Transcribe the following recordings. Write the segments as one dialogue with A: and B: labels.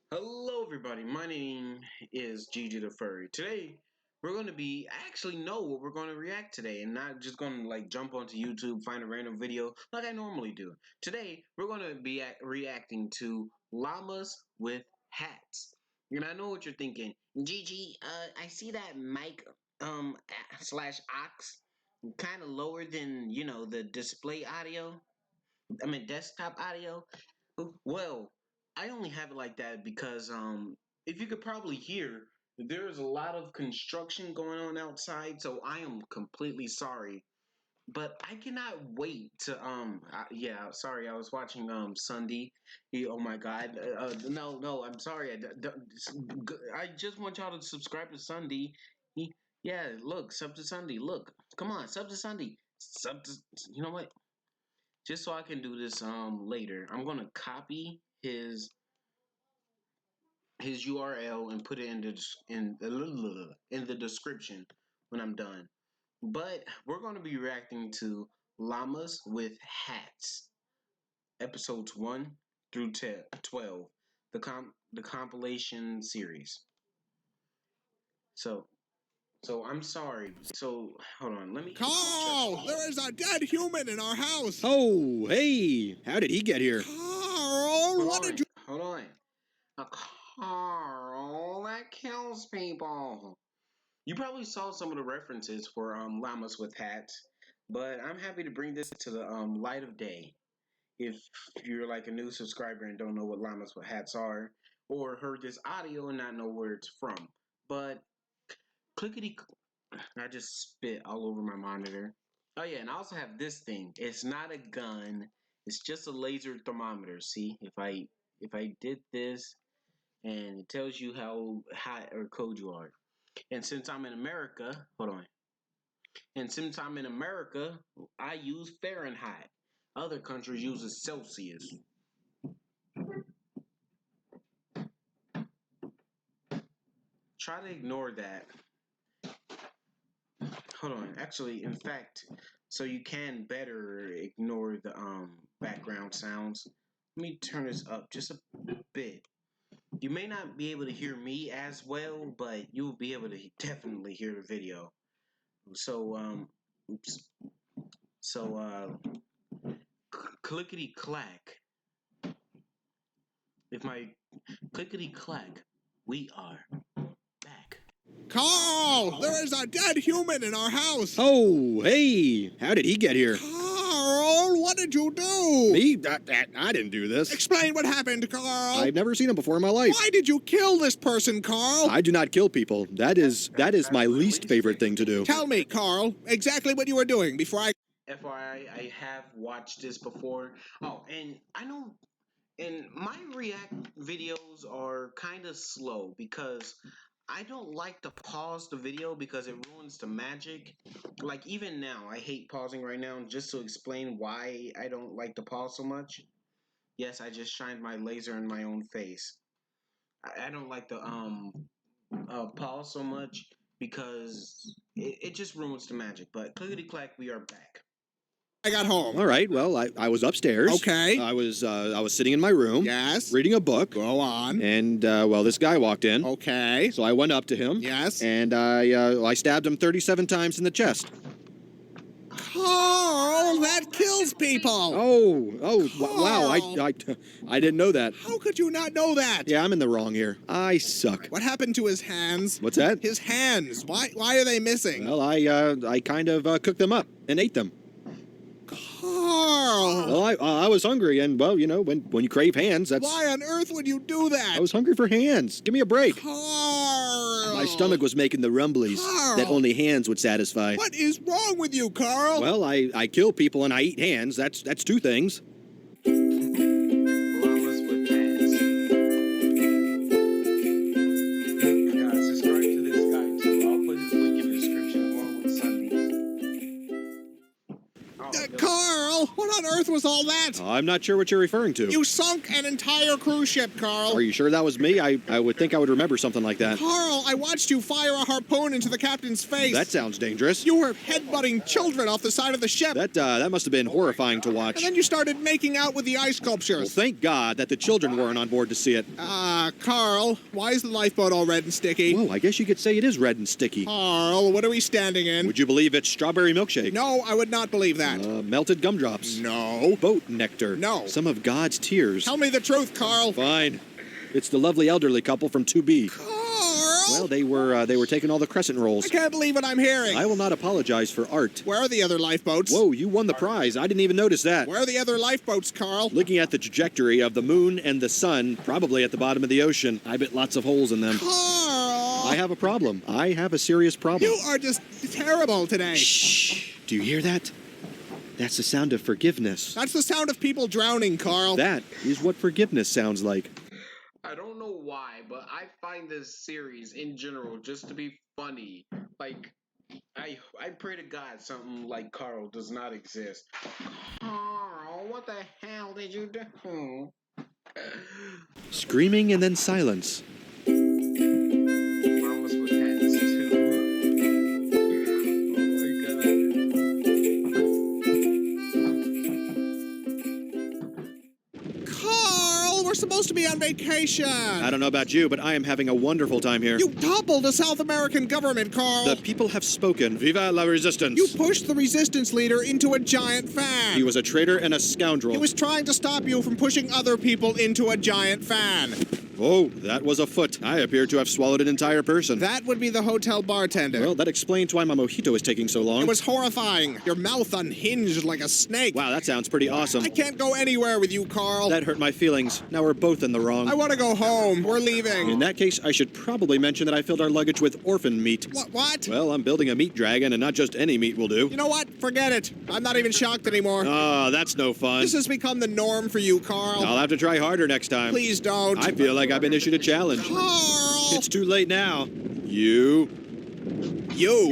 A: Hello, everybody. My name is Gigi the Furry. Today, we're going to be actually know what we're going to react today, and not just going to like jump onto YouTube, find a random video like I normally do. Today, we're going to be reacting to llamas with hats. And I know what you're thinking, Gigi. I see that mic slash ox kind of lower than the display audio. I mean desktop audio. Well, I only have it like that because if you could probably hear, there's a lot of construction going on outside, so I am completely sorry. But I cannot wait to yeah, sorry, I was watching Sunday. Oh my God, no, I'm sorry. I just want y'all to subscribe to Sunday. Yeah, look, sub to Sunday. Look, come on, sub to Sunday. Sub to, you know what? Just so I can do this later, I'm gonna copy his URL and put it in the description when I'm done. But we're gonna be reacting to Llamas with Hats, episodes 1 through 12, the compilation series. So I'm sorry. So hold on, let me
B: Carl, there is a dead human in our house.
C: Oh, hey, how did he get here?
B: Carl, what did you...
A: Hold on. A Carl that kills people. You probably saw some of the references for llamas with hats, but I'm happy to bring this to the light of day. If you're like a new subscriber and don't know what llamas with hats are, or heard this audio and not know where it's from, but clickety, I just spit all over my monitor. Oh yeah, and I also have this thing. It's not a gun. It's just a laser thermometer. See, if I did this, and it tells you how hot or cold you are. And since I'm in America, hold on. And since I'm in America, I use Fahrenheit. Other countries use Celsius. Try to ignore that. Hold on. Actually, in fact, so you can better ignore the background sounds. Let me turn this up just a bit. You may not be able to hear me as well, but you'll be able to definitely hear the video. So oops. So clickety clack. If my clickety clack, we are back.
B: Carl, there is a dead human in our house.
C: Oh, hey, how did he get here?
B: Carl, what did you do?
C: Me? I didn't do this.
B: Explain what happened, Carl.
C: I've never seen him before in my life.
B: Why did you kill this person, Carl?
C: I do not kill people. That is my least favorite thing to do.
B: Tell me, Carl, exactly what you were doing before I...
A: FYI, I have watched this before. Oh, and I know, and my react videos are kind of slow because I don't like to pause the video because it ruins the magic. Like even now, I hate pausing right now just to explain why I don't like to pause so much. Yes, I just shined my laser in my own face. I don't like to pause so much because it just ruins the magic. But clickety clack, we are back.
B: got home.
C: All right, well, I was upstairs.
B: Okay.
C: I was sitting in my room.
B: Yes.
C: Reading a book.
B: Go on.
C: And, well, this guy walked in.
B: Okay.
C: So I went up to him.
B: Yes.
C: And I stabbed him 37 times in the chest.
B: Carl, that kills people.
C: Oh, wow, I didn't know that.
B: How could you not know that?
C: Yeah, I'm in the wrong here. I suck.
B: What happened to his hands?
C: What's that?
B: His hands. Why are they missing?
C: Well, I kind of cooked them up and ate them.
B: Carl!
C: Well, I was hungry, and, well, you know, when you crave hands, that's...
B: Why on earth would you do that?
C: I was hungry for hands. Give me a break.
B: Carl!
C: My stomach was making the rumblies
B: Carl!
C: that only hands would satisfy.
B: What is wrong with you, Carl?
C: Well, I kill people and I eat hands. That's two things.
A: Llamas with hats. Guys, subscribe to this guy too. I'll put his link in the description along with Sundays. Oh,
B: Carl, what on earth was was all that?
C: I'm not sure what you're referring to.
B: You sunk an entire cruise ship, Carl.
C: Are you sure that was me? I would think I would remember something like that.
B: Carl, I watched you fire a harpoon into the captain's face.
C: That sounds dangerous.
B: You were headbutting children off the side of the ship.
C: That must have been horrifying to watch.
B: And then you started making out with the ice
C: Well,
B: sculptures.
C: thank God that the children weren't on board to see it.
B: Carl, why is the lifeboat all red and sticky?
C: Whoa, I guess you could say it is red and sticky.
B: Carl, what are we standing in?
C: Would you believe it's strawberry milkshake?
B: No, I would not believe that.
C: Melted gumdrops.
B: No.
C: Boat nectar.
B: No.
C: Some of God's tears.
B: Tell me the truth, Carl.
C: Fine. It's the lovely elderly couple from 2B.
B: Carl!
C: Well, they were taking all the crescent rolls.
B: I can't believe what I'm hearing.
C: I will not apologize for art.
B: Where are the other lifeboats?
C: Whoa, you won the prize. I didn't even notice that.
B: Where are the other lifeboats, Carl?
C: Looking at the trajectory of the moon and the sun, probably at the bottom of the ocean. I bet lots of holes in them.
B: Carl!
C: I have a problem. I have a serious problem.
B: You are just terrible today.
C: Shh. Do you hear that? That's the sound of forgiveness.
B: That's the sound of people drowning, Carl.
C: That is what forgiveness sounds like.
A: I don't know why, but I find this series in general just to be funny. Like, I pray to God something like Carl does not exist. Carl, what the hell did you do?
C: Screaming and then silence.
A: Mamas with hats too.
B: Carl, we're supposed to be on vacation.
C: I don't know about you, but I am having a wonderful time here.
B: You toppled the South American government, Carl.
C: The people have spoken. Viva la resistance.
B: You pushed the resistance leader into a giant fan.
C: He was a traitor and a scoundrel.
B: He was trying to stop you from pushing other people into a giant fan.
C: Oh, that was a foot. I appear to have swallowed an entire person.
B: That would be the hotel bartender.
C: Well, that explains why my mojito is taking so long.
B: It was horrifying. Your mouth unhinged like a snake.
C: Wow, that sounds pretty awesome.
B: I can't go anywhere with you, Carl.
C: That hurt my feelings. Now we're both in the wrong.
B: I want to go home. We're leaving.
C: In that case, I should probably mention that I filled our luggage with orphan meat.
B: What?
C: Well, I'm building a meat dragon, and not just any meat will do.
B: You know what? Forget it. I'm not even shocked anymore.
C: Ah, that's no fun.
B: This has become the norm for you, Carl.
C: I'll have to try harder next time.
B: Please don't.
C: I feel like I've been issued a challenge.
B: Carl!
C: It's too late now. You.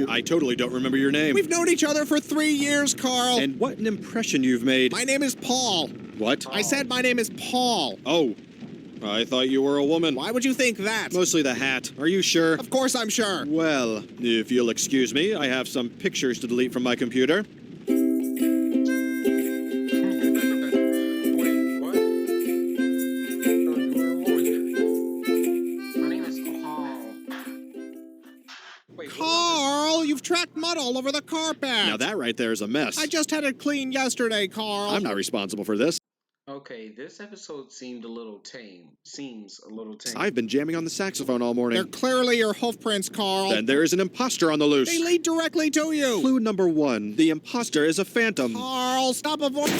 C: I totally don't remember your name.
B: We've known each other for 3 years, Carl.
C: And what an impression you've made.
B: My name is Paul.
C: What?
B: I said my name is Paul.
C: Oh, I thought you were a woman.
B: Why would you think that?
C: Mostly the hat. Are you sure?
B: Of course I'm sure.
C: Well, if you'll excuse me, I have some pictures to delete from my computer.
A: Wait, what? Oh, you were a woman. My name is Carl. Wait,
B: Carl, you've tracked mud all over the carpet.
C: Now that right there is a mess.
B: I just had it cleaned yesterday, Carl.
C: I'm not responsible for this.
A: Okay, this episode seemed a little tame. Seems a little tame.
C: I've been jamming on the saxophone all morning.
B: They're clearly your hoof prints, Carl.
C: Then there is an imposter on the loose.
B: They lead directly to you.
C: Clue number 1. The imposter is a phantom.
B: Carl, stop avoiding.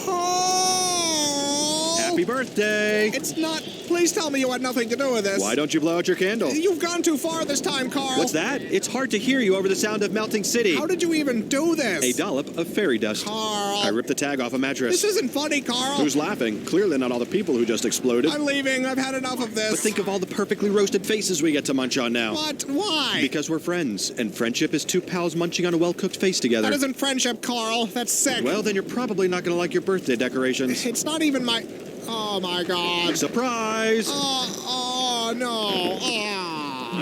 B: Carl!
C: Happy birthday!
B: It's not. Please tell me you had nothing to do with this.
C: Why don't you blow out your candle?
B: You've gone too far this time, Carl.
C: What's that? It's hard to hear you over the sound of melting city.
B: How did you even do this?
C: A dollop of fairy dust.
B: Carl.
C: I ripped the tag off a mattress.
B: This isn't funny, Carl.
C: Who's laughing? Clearly not all the people who just exploded.
B: I'm leaving. I've had enough of this.
C: But think of all the perfectly roasted faces we get to munch on now.
B: What? Why?
C: Because we're friends, and friendship is two pals munching on a well-cooked face together.
B: That isn't friendship, Carl. That's sick.
C: Well, then you're probably not going to like your birthday decorations.
B: It's not even my... Oh, my God.
C: Surprise!
B: Oh, no.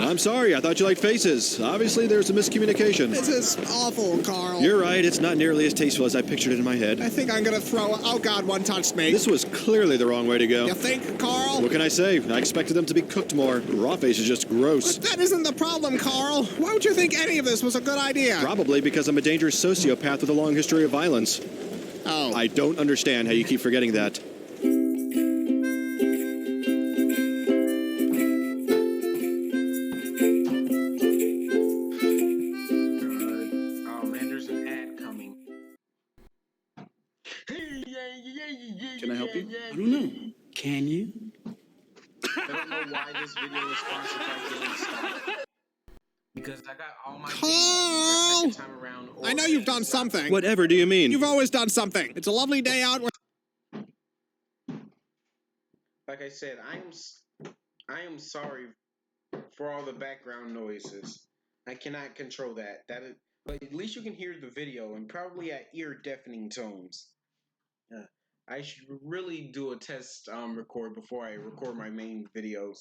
C: I'm sorry, I thought you liked faces. Obviously, there's a miscommunication.
B: This is awful, Carl.
C: You're right, it's not nearly as tasteful as I pictured it in my head.
B: I think I'm gonna throw... Oh, God, one touched me.
C: This was clearly the wrong way to go.
B: You think, Carl?
C: What can I say? I expected them to be cooked more. Raw face is just gross.
B: But that isn't the problem, Carl. Why would you think any of this was a good idea?
C: Probably because I'm a dangerous sociopath with a long history of violence.
B: Oh.
C: I don't understand how you keep forgetting that.
D: Can I help you? I don't know. Can you?
A: I don't know why this video is sponsored by GameStop. Because I got all my
B: Carl!
A: games the second time around.
B: I know you've done something.
C: Whatever do you mean?
B: You've always done something. It's a lovely day out.
A: Like I said, I am sorry for all the background noises. I cannot control that. But at least you can hear the video and probably at ear deafening tones. I should really do a test record before I record my main videos.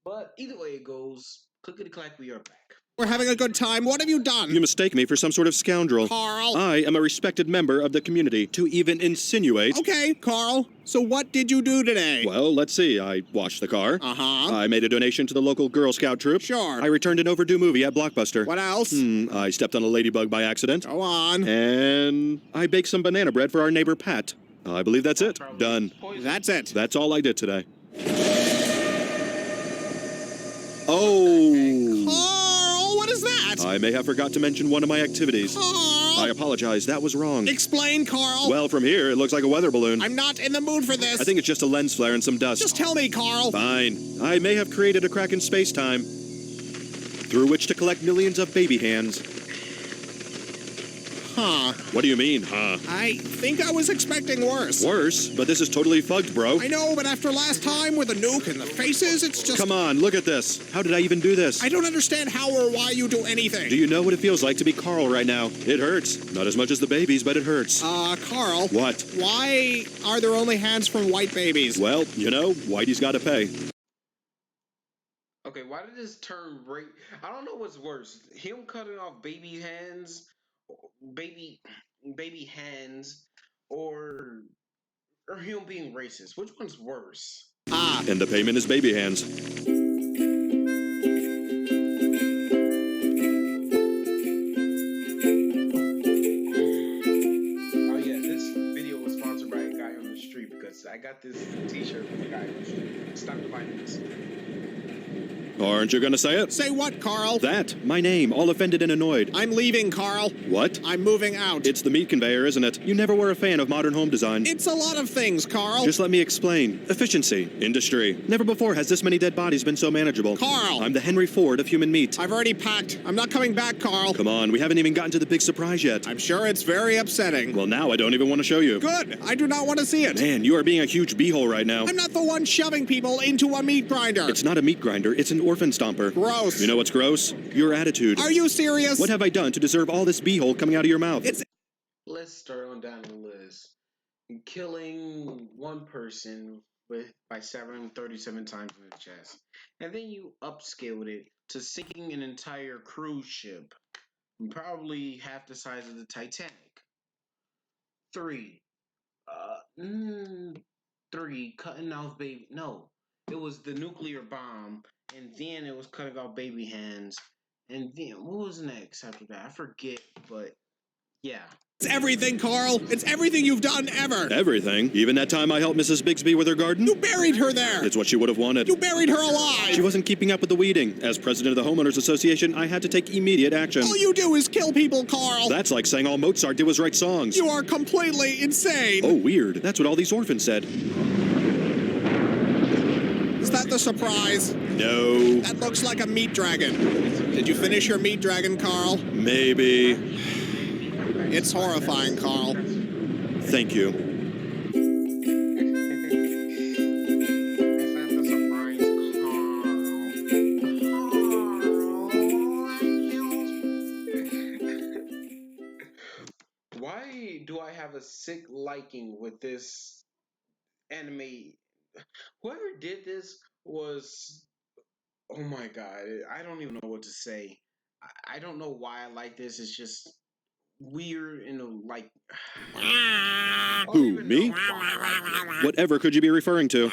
A: But either way it goes, clickety clack, we are back.
B: We're having a good time. What have you done?
C: You mistake me for some sort of scoundrel.
B: Carl.
C: I am a respected member of the community. To even insinuate...
B: Okay, Carl. So what did you do today?
C: Well, let's see. I washed the car.
B: Uh-huh.
C: I made a donation to the local Girl Scout troop.
B: Sure.
C: I returned an overdue movie at Blockbuster.
B: What else?
C: I stepped on a ladybug by accident.
B: Go on.
C: And I baked some banana bread for our neighbor Pat. I believe that's it. Done.
B: That's it.
C: That's all I did today. Oh.
B: Carl, what is that?
C: I may have forgot to mention one of my activities.
B: Carl.
C: I apologize. That was wrong.
B: Explain, Carl.
C: Well, from here, it looks like a weather balloon.
B: I'm not in the mood for this.
C: I think it's just a lens flare and some dust.
B: Just tell me, Carl.
C: Fine. I may have created a crack in space-time through which to collect millions of baby hands.
B: Huh.
C: What do you mean, huh?
B: I think I was expecting worse.
C: Worse? But this is totally fucked, bro.
B: I know, but after last time with the nuke and the faces, it's just...
C: Come on, look at this. How did I even do this?
B: I don't understand how or why you do anything.
C: Do you know what it feels like to be Carl right now? It hurts. Not as much as the babies, but it hurts.
B: Carl.
C: What?
B: Why are there only hands from white babies?
C: Well, you know, Whitey's gotta pay.
A: Okay, why did this turn right? I don't know what's worse. Him cutting off baby hands, baby hands, or him being racist. Which one's worse?
C: And the payment is baby hands.
A: Oh yeah, this video was sponsored by a guy on the street because I got this t-shirt from a guy on the street. Stop dividing this.
C: Aren't you gonna say it?
B: Say what, Carl?
C: That. My name, all offended and annoyed.
B: I'm leaving, Carl.
C: What?
B: I'm moving out.
C: It's the meat conveyor, isn't it? You never were a fan of modern home design.
B: It's a lot of things, Carl.
C: Just let me explain. Efficiency. Industry. Never before has this many dead bodies been so manageable.
B: Carl!
C: I'm the Henry Ford of human meat.
B: I've already packed. I'm not coming back, Carl.
C: Come on, we haven't even gotten to the big surprise yet.
B: I'm sure it's very upsetting.
C: Well, now I don't even want to show you.
B: Good. I do not want to see it.
C: Man, you are being a huge beehole right now.
B: I'm not the one shoving people into a meat grinder.
C: It's not a meat grinder, it's an orphan stomper.
B: Gross.
C: You know what's gross? Your attitude.
B: Are you serious?
C: What have I done to deserve all this beehole coming out of your mouth?
A: Let's start on down the list. Killing one person by stabbing him 37 times in the chest. And then you upscaled it to sinking an entire cruise ship. Probably half the size of the Titanic. 3. Cutting off baby. No. It was the nuclear bomb. And then it was cutting off baby hands. And then, what was next after that? I forget, but yeah.
B: It's everything, Carl. It's everything you've done ever.
C: Everything? Even that time I helped Mrs. Bigsby with her garden?
B: You buried her there.
C: It's what she would have wanted.
B: You buried her alive.
C: She wasn't keeping up with the weeding. As president of the Homeowners Association, I had to take immediate action.
B: All you do is kill people, Carl.
C: That's like saying all Mozart did was write songs.
B: You are completely insane.
C: Oh, weird. That's what all these orphans said.
B: Is that the surprise?
C: No.
B: That looks like a meat dragon. Did you finish your meat dragon, Carl?
C: Maybe.
B: It's horrifying, Carl.
C: Thank you.
A: That's not the surprise, Carl. Why do I have a sick liking with this anime? Whoever did this was, oh my god, I don't even know what to say. I don't know why I like this. It's just weird and like.
C: Who, me? Whatever could you be referring to?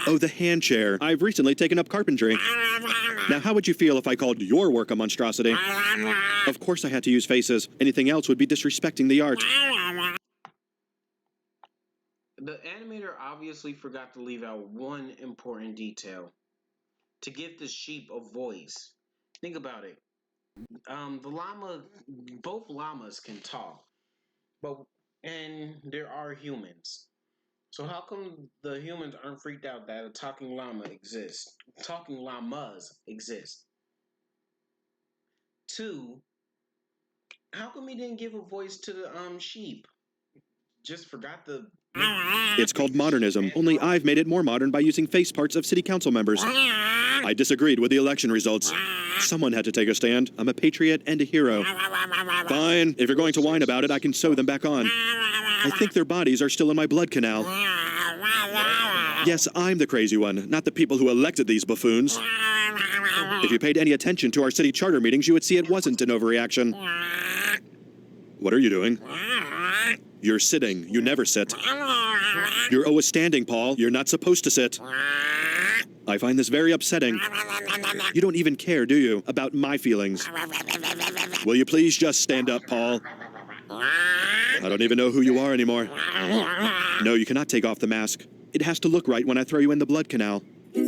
C: Oh, the hand chair. I've recently taken up carpentry. Now, how would you feel if I called your work a monstrosity? Of course I had to use faces. Anything else would be disrespecting the art.
A: The animator obviously forgot to leave out one important detail. To give the sheep a voice. Think about it. Both llamas can talk, and there are humans. So how come the humans aren't freaked out that a talking llama exists? Talking llamas exist. 2, how come he didn't give a voice to the sheep? Just forgot the.
C: It's called modernism, only I've made it more modern by using face parts of city council members. I disagreed with the election results. Someone had to take a stand. I'm a patriot and a hero. Fine. If you're going to whine about it, I can sew them back on. I think their bodies are still in my blood canal. Yes, I'm the crazy one, not the people who elected these buffoons. If you paid any attention to our city charter meetings, you would see it wasn't an overreaction. What are you doing? You're sitting. You never sit. You're always standing, Paul. You're not supposed to sit. I find this very upsetting. You don't even care, do you, about my feelings? Will you please just stand up, Paul? I don't even know who you are anymore. No, you cannot take off the mask. It has to look right when I throw you in the blood canal.
A: Wait,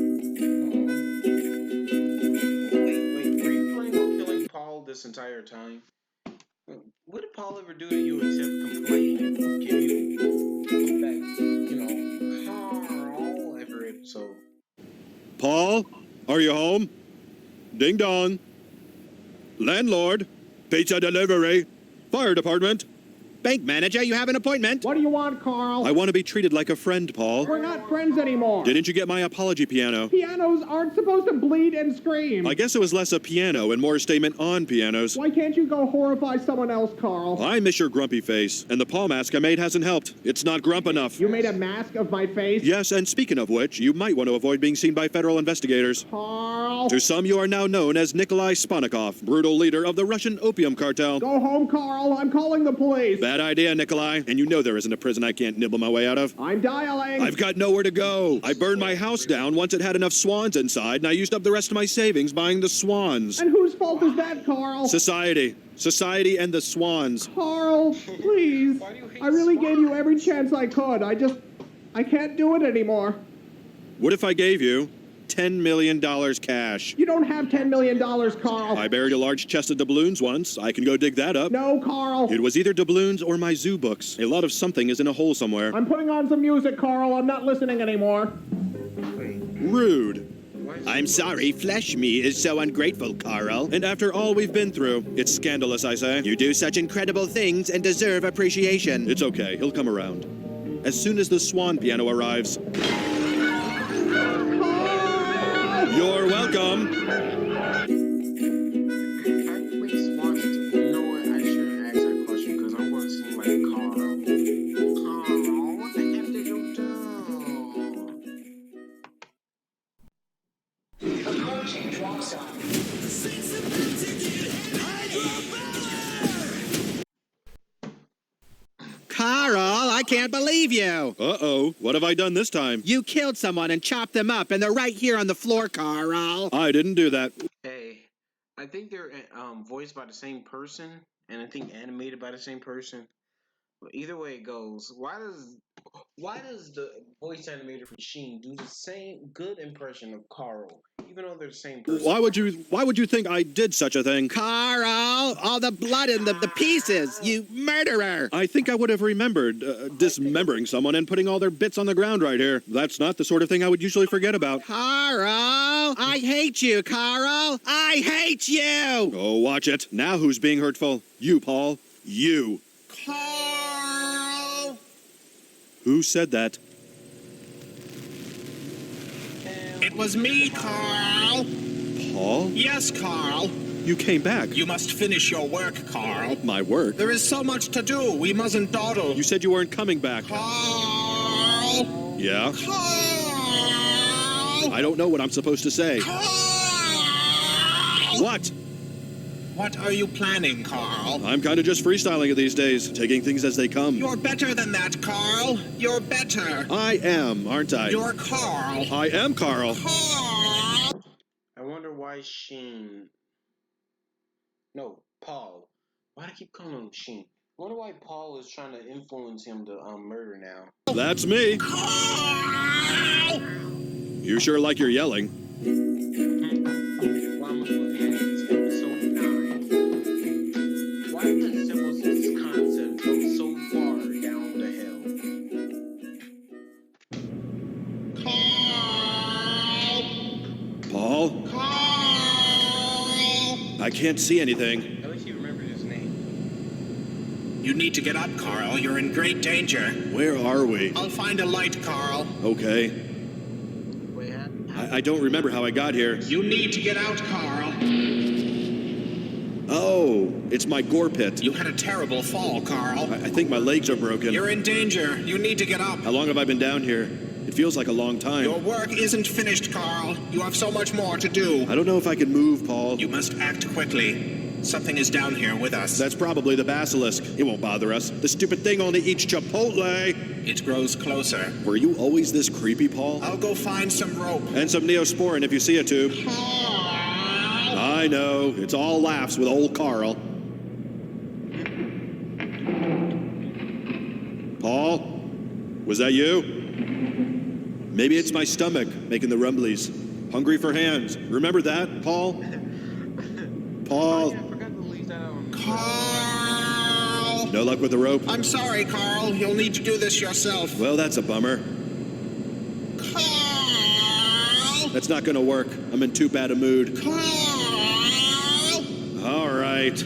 A: were you planning on killing Paul this entire time? What did Paul ever do to you except complain? Give you back, Carl every episode.
C: Paul, are you home? Ding dong. Landlord, pizza delivery, fire department. Bank manager, you have an appointment.
B: What do you want, Carl?
C: I want to be treated like a friend, Paul.
B: We're not friends anymore.
C: Didn't you get my apology piano?
B: Pianos aren't supposed to bleed and scream.
C: I guess it was less a piano and more a statement on pianos.
B: Why can't you go horrify someone else, Carl?
C: I miss your grumpy face, and the Paul mask I made hasn't helped. It's not grump enough.
B: You made a mask of my face?
C: Yes, and speaking of which, you might want to avoid being seen by federal investigators.
B: Carl?
C: To some, you are now known as Nikolai Sponikov, brutal leader of the Russian opium cartel.
B: Go home, Carl. I'm calling the police.
C: Bad idea, Nikolai. And you know there isn't a prison I can't nibble my way out of.
B: I'm dialing.
C: I've got nowhere to go. I burned my house down once it had enough swans inside, and I used up the rest of my savings buying the swans.
B: And whose fault is that, Carl?
C: Society. Society and the swans.
B: Carl, please. I really gave you every chance I could. I can't do it anymore.
C: What if I gave you $10 million cash?
B: You don't have $10 million, Carl.
C: I buried a large chest of doubloons once. I can go dig that up.
B: No, Carl.
C: It was either doubloons or my zoo books. A lot of something is in a hole somewhere.
B: I'm putting on some music, Carl. I'm not listening anymore.
C: Rude. I'm sorry, flesh me is so ungrateful, Carl. And after all we've been through, it's scandalous, I say. You do such incredible things and deserve appreciation. It's okay, he'll come around. As soon as the swan piano arrives. You're welcome.
A: You know what? I shouldn't ask that question because I'm going to seem like Carl. Carl, what the heck did you do?
E: Approaching drop zone.
F: Carl, I can't believe you.
C: Uh-oh, what have I done this time?
F: You killed someone and chopped them up, and they're right here on the floor, Carl.
C: I didn't do that.
A: Hey, I think they're voiced by the same person, and I think animated by the same person. But either way it goes, why does the voice animator for Sheen do the same good impression of Carl, even though they're the same person?
C: Why would you think I did such a thing?
F: Carl, all the blood and the pieces, you murderer.
C: I think I would have remembered dismembering someone and putting all their bits on the ground right here. That's not the sort of thing I would usually forget about.
F: Carl, I hate you, Carl. I hate you.
C: Oh, watch it. Now who's being hurtful? You, Paul. You.
F: Carl.
C: Who said that?
G: It was me, Carl.
C: Paul?
G: Yes, Carl.
C: You came back.
G: You must finish your work, Carl.
C: My work?
G: There is so much to do. We mustn't dawdle.
C: You said you weren't coming back.
G: Carl.
C: Yeah?
G: Carl.
C: I don't know what I'm supposed to say.
G: Carl.
C: What?
G: What are you planning, Carl?
C: I'm kind of just freestyling it these days, taking things as they come.
G: You're better than that, Carl. You're better.
C: I am, aren't I?
G: You're Carl.
C: I am Carl.
G: Carl.
A: I wonder why Sheen. No, Paul. Why do I keep calling him Sheen? I wonder why Paul is trying to influence him to murder now.
C: That's me.
G: Carl.
C: You sure like your yelling.
A: Why am I looking at this episode 9? Why does this concept go so far down the hill?
C: Paul?
G: Carl.
C: I can't see anything.
A: At least you remember his name.
G: You need to get up, Carl. You're in great danger.
C: Where are we?
G: I'll find a light, Carl.
C: Okay.
A: Wait,
C: I don't remember how I got here.
G: You need to get out, Carl.
C: Oh, it's my gore pit.
G: You had a terrible fall, Carl.
C: I think my legs are broken.
G: You're in danger. You need to get up.
C: How long have I been down here? It feels like a long time.
G: Your work isn't finished, Carl. You have so much more to do.
C: I don't know if I can move, Paul.
G: You must act quickly. Something is down here with us.
C: That's probably the basilisk. It won't bother us. The stupid thing only eats Chipotle.
G: It grows closer.
C: Were you always this creepy, Paul?
G: I'll go find some rope.
C: And some Neosporin if you see a tube.
G: Carl!
C: I know. It's all laughs with old Carl. Paul? Was that you? Maybe it's my stomach making the rumblies. Hungry for hands. Remember that, Paul? Paul?
A: I forgot to leave that on.
G: Carl!
C: No luck with the rope?
G: I'm sorry, Carl. You'll need to do this yourself.
C: Well, that's a bummer.
G: Carl!
C: That's not gonna work. I'm in too bad a mood.
G: Carl!
C: All right.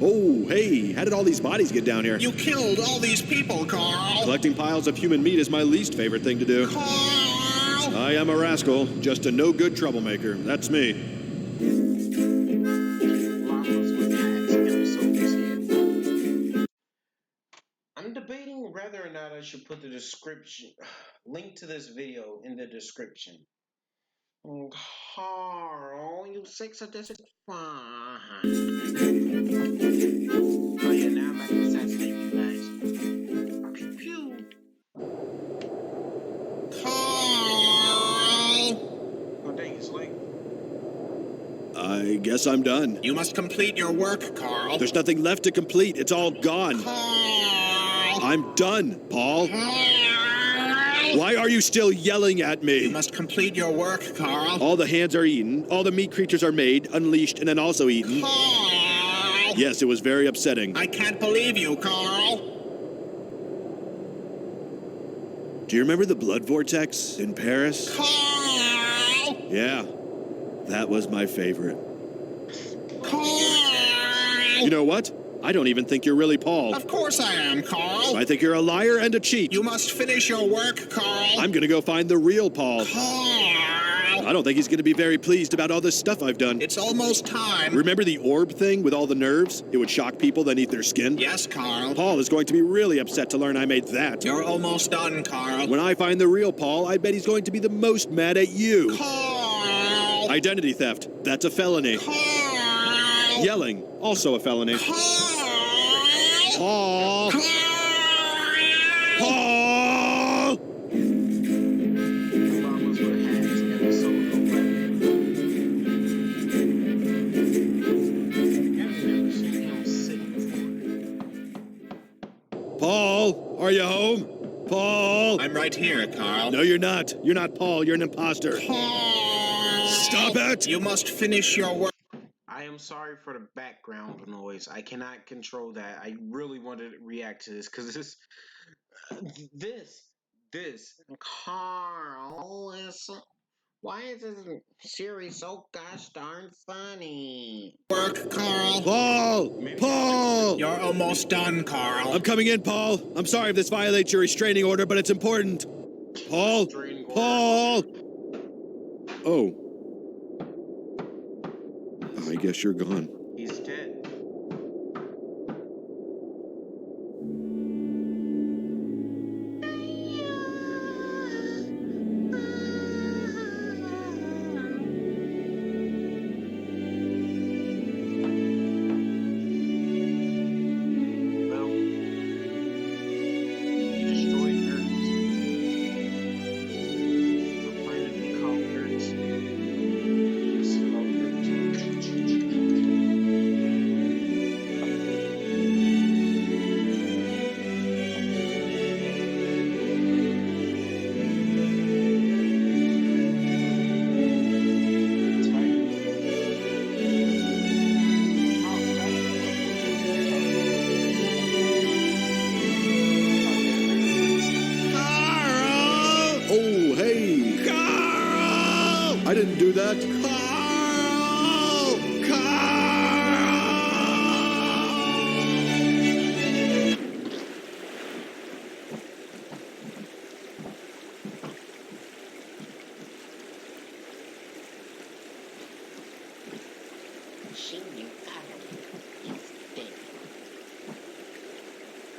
C: Oh, hey, how did all these bodies get down here?
G: You killed all these people, Carl.
C: Collecting piles of human meat is my least favorite thing to do.
G: Carl!
C: I am a rascal, just a no-good troublemaker. That's me.
A: Llamas with hats never sold his head. I'm debating whether or not I should put the description link to this video in the description. Carl, you sex sadistic fine. Oh yeah, now I'm back to assassinate you guys. Pew pew.
G: Carl!
A: Oh dang, it's late.
C: I guess I'm done.
G: You must complete your work, Carl.
C: There's nothing left to complete. It's all gone.
G: Carl!
C: I'm done, Paul.
G: Carl!
C: Why are you still yelling at
G: You
C: me?
G: must complete your work, Carl.
C: All the hands are eaten, all the meat creatures are made, unleashed, and then also eaten.
G: Carl!
C: Yes, it was very upsetting.
G: I can't believe you, Carl.
C: Do you remember the blood vortex in Paris?
G: Carl!
C: Yeah, that was my favorite.
G: Carl!
C: You know what? I don't even think you're really Paul.
G: Of course I am, Carl.
C: I think you're a liar and a cheat.
G: You must finish your work, Carl.
C: I'm gonna go find the real Paul.
G: Carl!
C: I don't think he's gonna be very pleased about all this stuff I've done.
G: It's almost time.
C: Remember the orb thing with all the nerves? It would shock people, then eat their skin?
G: Yes, Carl.
C: Paul is going to be really upset to learn I made that.
G: You're almost done, Carl.
C: When I find the real Paul, I bet he's going to be the most mad at you.
G: Carl!
C: Identity theft, that's a felony.
G: Carl!
C: Yelling, also a felony.
G: Carl!
C: Paul!
G: Carl!
C: Paul!
A: Llamas with hats never sold no weapon. I've never seen him sitting before.
C: Paul, are you home? Paul!
G: I'm right here, Carl.
C: No, you're not. You're not Paul. You're an imposter.
G: Carl!
C: Stop it!
G: You must finish your work.
A: I am sorry for the background noise. I cannot control that. I really wanted to react to this because this Carl is. Why is this series so gosh darn funny?
G: Work, Carl.
C: Paul! Paul!
G: You're almost done, Carl.
C: I'm coming in, Paul. I'm sorry if this violates your restraining order, but it's important. Paul!
A: Restraining order.
C: Paul! Oh. I guess you're gone.
A: He's dead. Well, you destroyed Earth. The planet we call Earth. It's called Earth.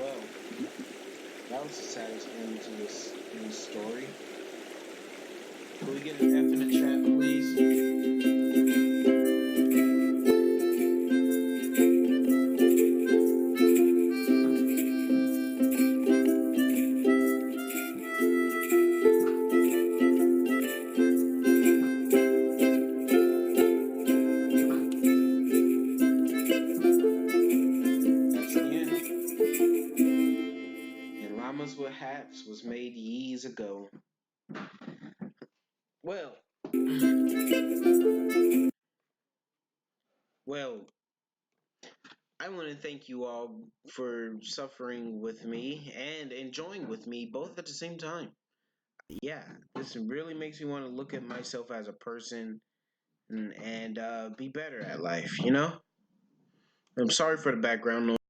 A: Well, that was the saddest end to this story. Can we get an F in the chat, please? That's the end. And llamas with hats was made years ago. Well, well, I want to thank you all for suffering with me and enjoying with me both at the same time. Yeah, this really makes me want to look at myself as a person and be better at life, you know? I'm sorry for the background noise.